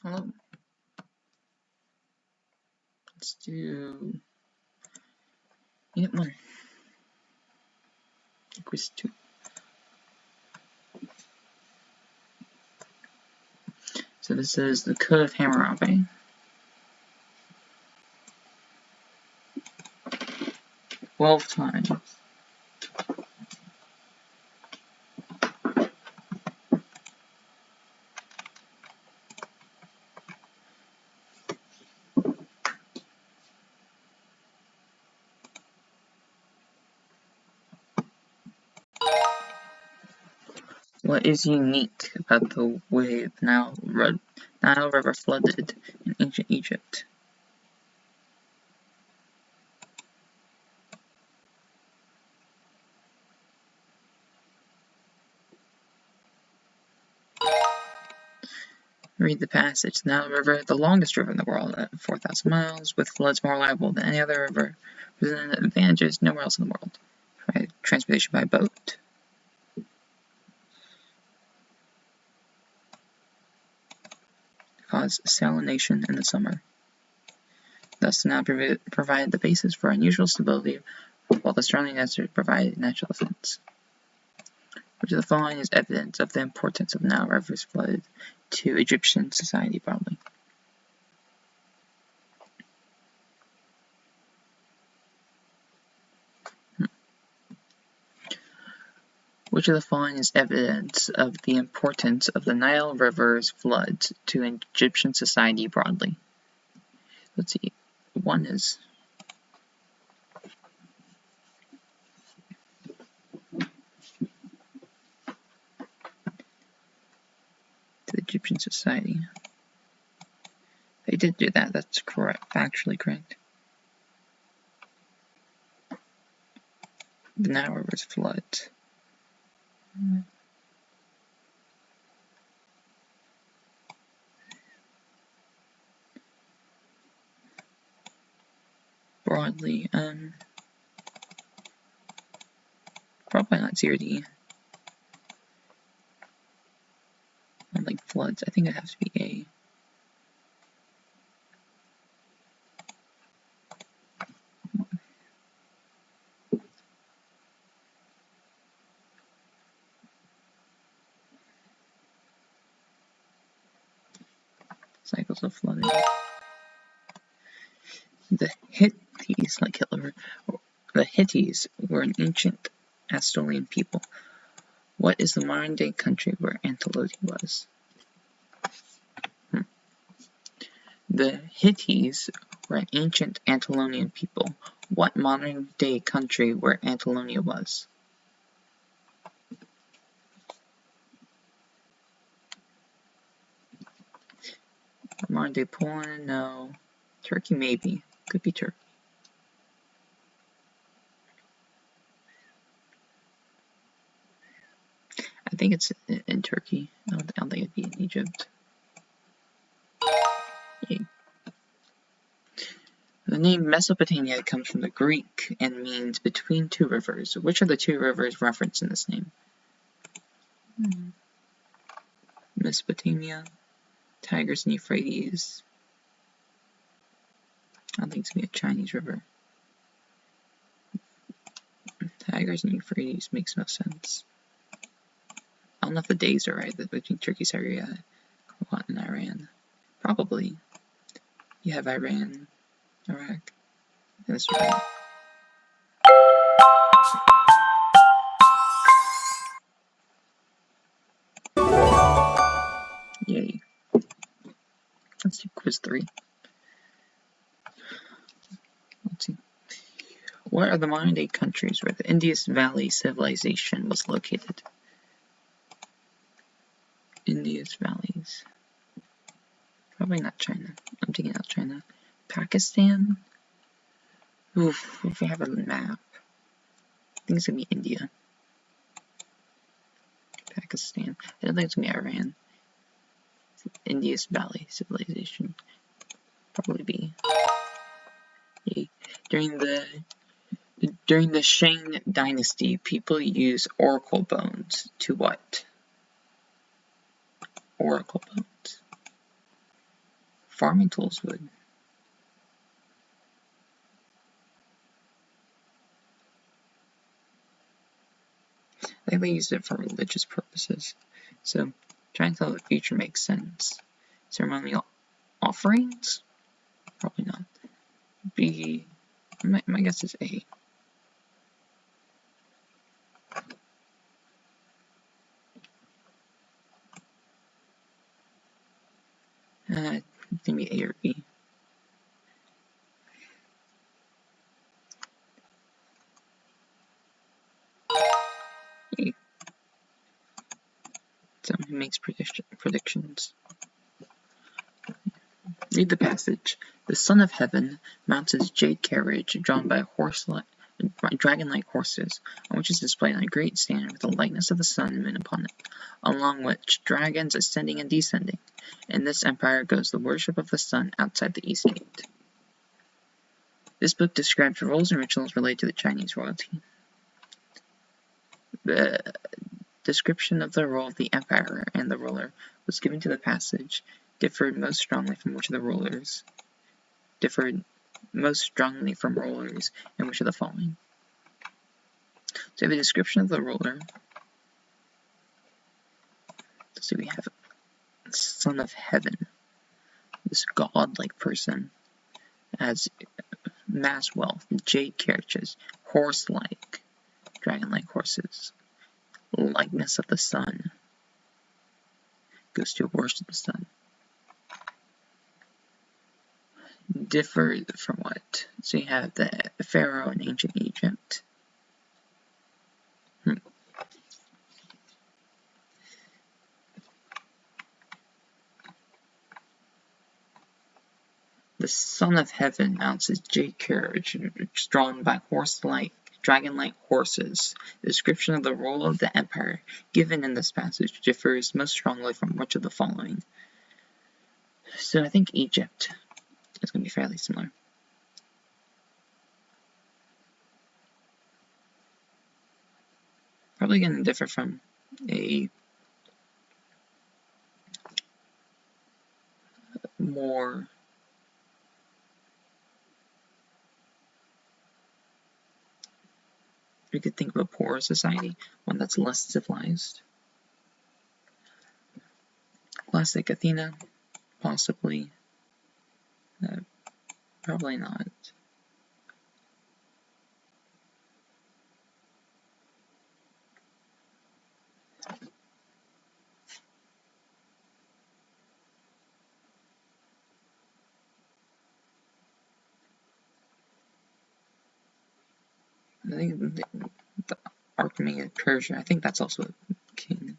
Hello. Let's do Unit 1. Quiz 2. So this is the Code of Hammurabi. Twelve times. What is unique about the way the Nile River flooded in ancient Egypt? Read the passage. The Nile River, the longest river in the world, at 4,000 miles, with floods more reliable than any other river, presented advantages nowhere else in the world. Right? Transportation by boat. Cause salination in the summer. Thus, the Nile provided the basis for unusual stability, while the surrounding desert provided natural defense. Which of the following is evidence of the importance of the Nile River's flood to Egyptian society broadly? Which of the following is evidence of the importance of the Nile River's floods to Egyptian society broadly? Let's see. One is to Egyptian society. They did do that. That's correct. Factually correct. The Nile River's floods. Broadly, probably not 0D. Like floods, I think it has to be A. Cycles of flooding. The Hittites, like Hitler, the Hittites were an ancient Assyrian people. What is the modern-day country where Antilote was? The Hittites were an ancient Anatolian people. What modern-day country where Anatolia was? Modern-day Poland? No. Turkey, maybe. Could be Turkey. I think it's in Turkey. I don't think it'd be in Egypt. Yay. The name Mesopotamia comes from the Greek and means between two rivers. Which are the two rivers referenced in this name? Mesopotamia, Tigris and Euphrates. I don't think it's going to be a Chinese river. Tigris and Euphrates makes no sense. I don't know if the days are right between Turkey, Syria, and Iran. Probably. You have Iran, Iraq. That's right. Yay. Let's do quiz 3. Let's see. What are the modern-day countries where the Indus Valley civilization was located? Indus Valleys. Probably not China. I'm taking out China. Pakistan? Oof, if we have a map. I think it's gonna be India. Pakistan. I don't think it's gonna be Iran. Indus Valley civilization. Probably be. Yay. During the Shang dynasty, people used oracle bones to what? Oracle bones. farming tools would. I think they used it for religious purposes. So, trying to tell the future makes sense. Ceremonial offerings? Probably not. B. My guess is A. Maybe A or B. A. Someone who makes predictions. Read the passage. The Son of Heaven mounts his jade carriage, drawn by dragon-like horses, on which is displayed on a great stand with the likeness of the sun and moon upon it, along which dragons ascending and descending. In this empire goes the worship of the sun outside the East Gate. This book describes rules and rituals related to the Chinese royalty. The description of the role of the emperor and the ruler was given to the passage differed most strongly from which of the rulers in which of the following. So the description of the ruler. So we have Son of Heaven, this godlike person, has mass wealth, jade carriages, horse-like, dragon-like horses, likeness of the sun, goes to worship the sun. Differed from what? So you have the pharaoh in ancient Egypt. The Son of Heaven mounts his jade carriage, drawn by dragon-like horses. The description of the role of the empire given in this passage differs most strongly from which of the following. So I think Egypt is going to be fairly similar. Probably going to differ from a more we could think of a poorer society, one that's less civilized. Classic Athena, possibly. Probably not. I think the Archemaid Persia, I think that's also a king.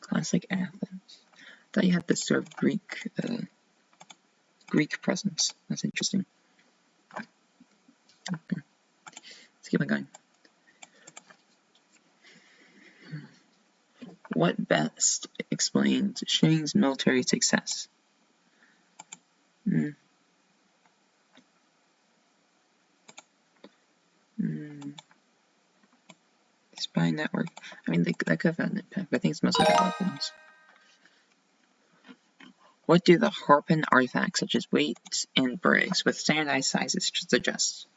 Classic Athens. I thought you had this sort of Greek presence. That's interesting. Okay. Let's keep on going. What best explains Shang's military success? Spy network. I mean, they could have had an impact, but I think it's mostly about weapons. What do the Harpin artifacts, such as weights and bricks, with standardized sizes, suggest?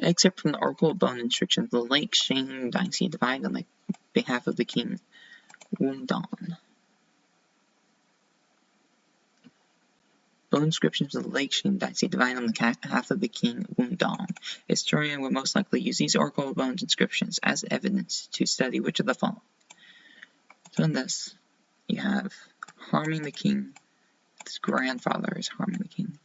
Except from the Oracle of Bone instructions, the Lake Shang dynasty divided on the behalf of the king Wundong. Bone inscriptions of the Lake Shang dynasty divided on the behalf of the king Wundong. Historian would most likely use these Oracle of Bones inscriptions as evidence to study which of the following. So in this, you have harming the king. His grandfather is harming the king.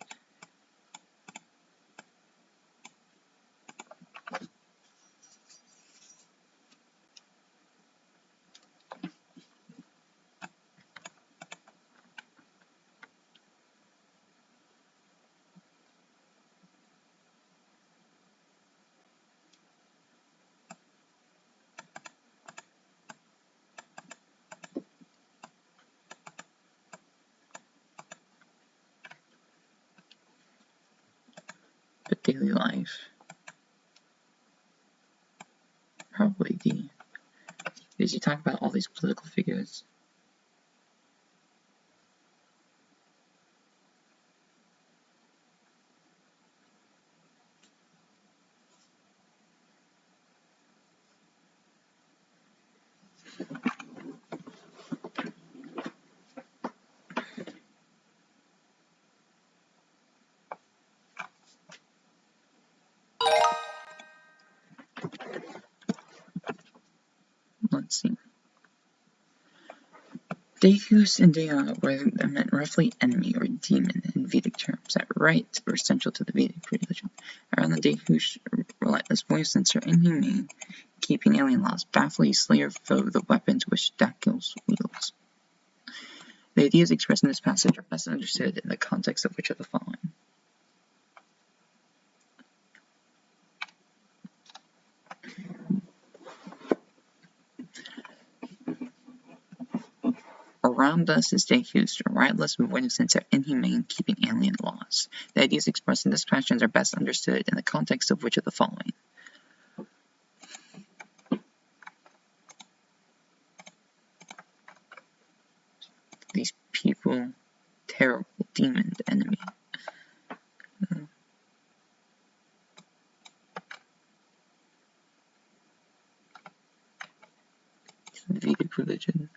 But daily life. Probably D. Because you talk about all these political figures. Let's see. Deus and Dea were meant roughly enemy or demon in Vedic terms that rites were essential to the Vedic religion. Around the Deus, relentless voiceless or inhumane, keeping alien laws, baffle slayer foe the weapons which Dactyls wields. The ideas expressed in this passage are best understood in the context of which of the following. Around us is Deus, rightless, void of sense, or inhumane, keeping alien laws. The ideas expressed in this passage are best understood in the context of which of the following. These people, terrible, demon, enemy. Vedic religion.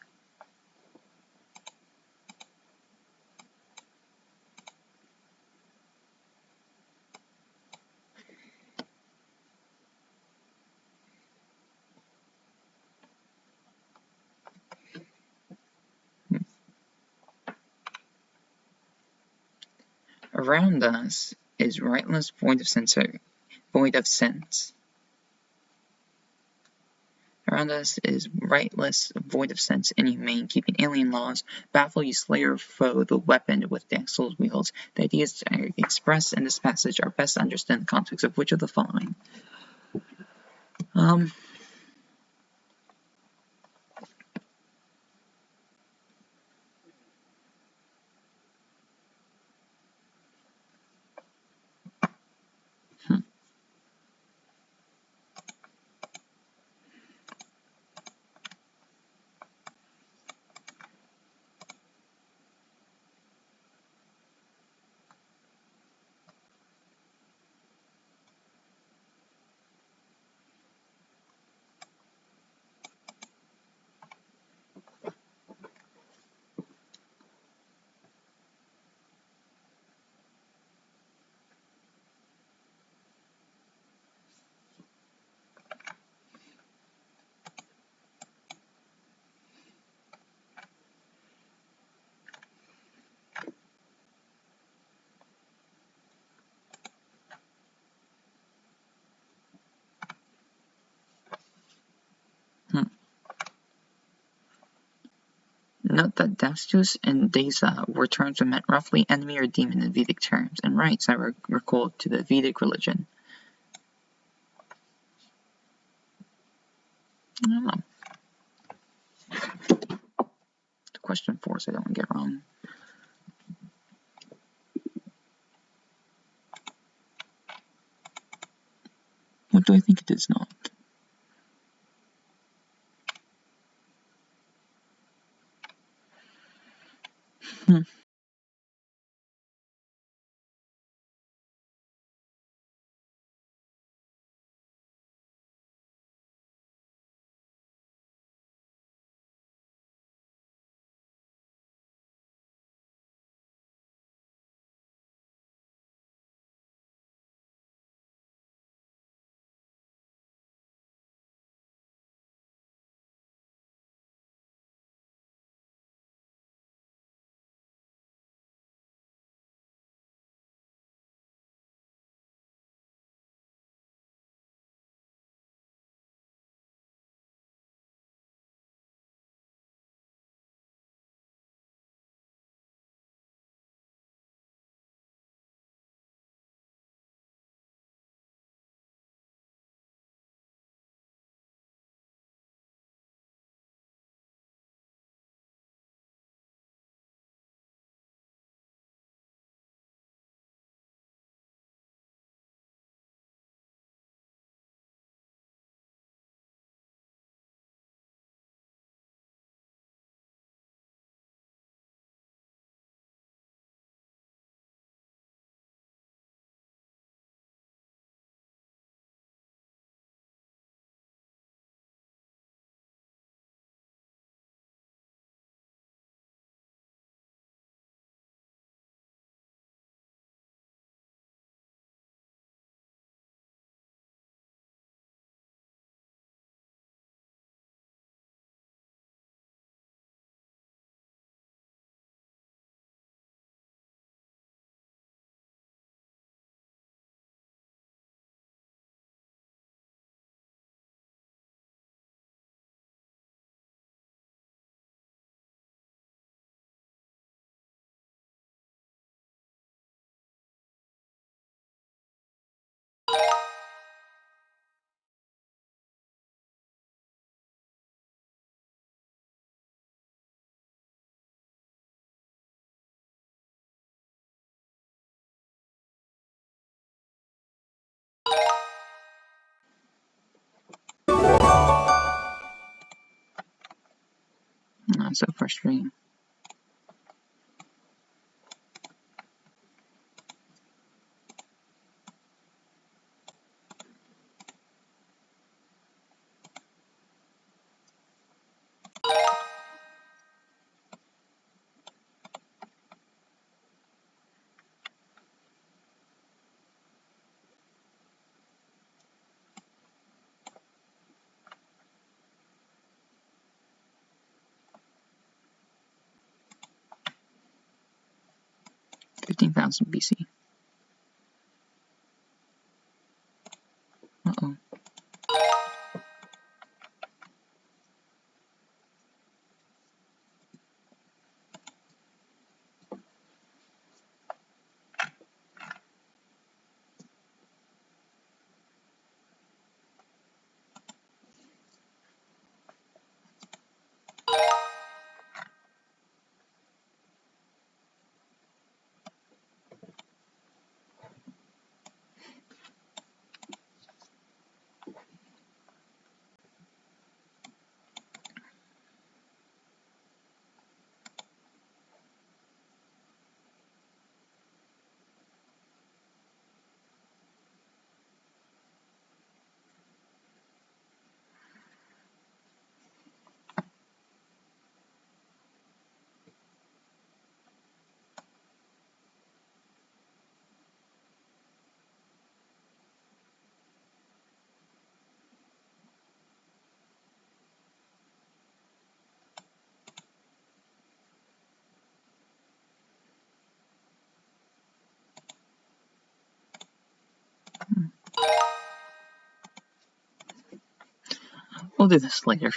Around us is rightless, void of sense. Around us is rightless, void of sense, inhumane, keeping alien laws, baffle you slayer foe, the weapon with Dactyls wields. The ideas expressed in this passage are best understood in the context of which of the following. Note that Dactyls and Desa were terms that meant roughly enemy or demon in Vedic terms, and rites that were recalled to the Vedic religion. I don't know. Question 4, so I don't get wrong. What do I think it is not? So frustrating. BC. Uh-oh. We'll do this later.